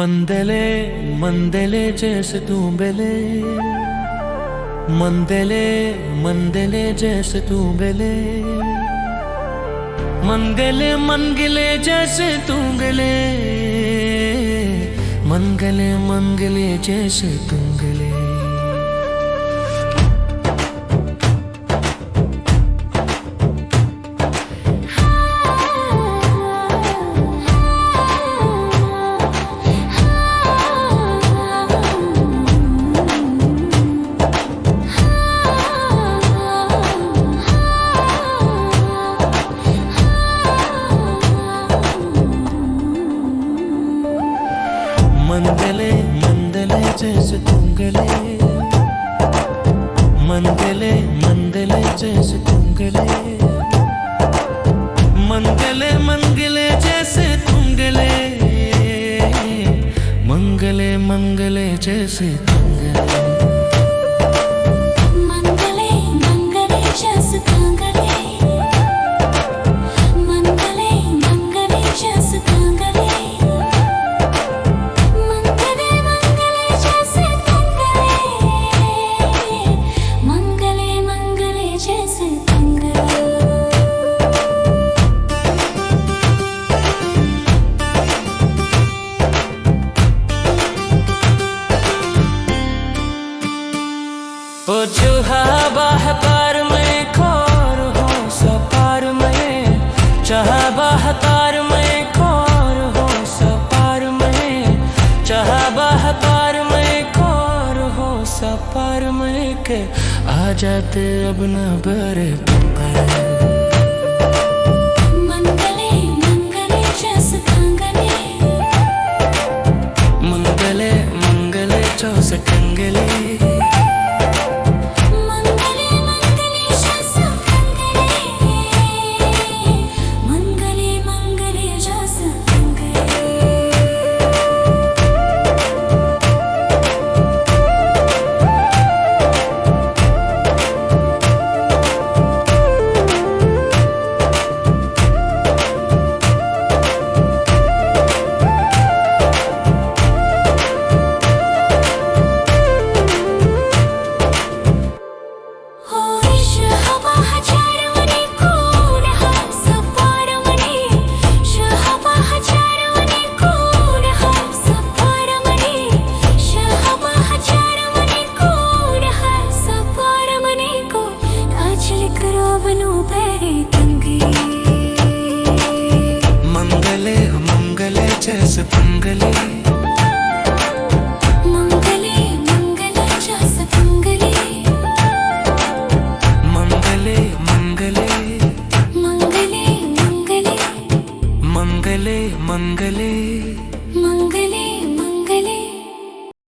मंदले मंदले जैसे तू बेले, मंदले मंदले जैसे तू बेले, मंगले मंगले जैसे तू गले, मंगले मंगले जैसे तू गले। मंदले मंदले जैसे तू गले, मंदले मंदले जैसे तू गले, मंगले मंगले जैसे तू गले, मंगले मंगले जैसे तू गले। मंगले मंगले जैसे तू गले, मंगले मंगले जैसे तू गले, ओ जो हवा है पार में खोर हो सपार में, चाहबा है तार में खोर हो सपार में, चाहबा है तार में खोर हो सपार में के आ जाते अब न बरे पंगले। मंगले मंगले जैसे तू गले, मंगले मंगले जैसे टंगले, मंगले मंगले जैसे पंगले, मंगले मंगले जैसे पंगले, मंगले मंगले मंगले मंगले मंगले मंगले मंगले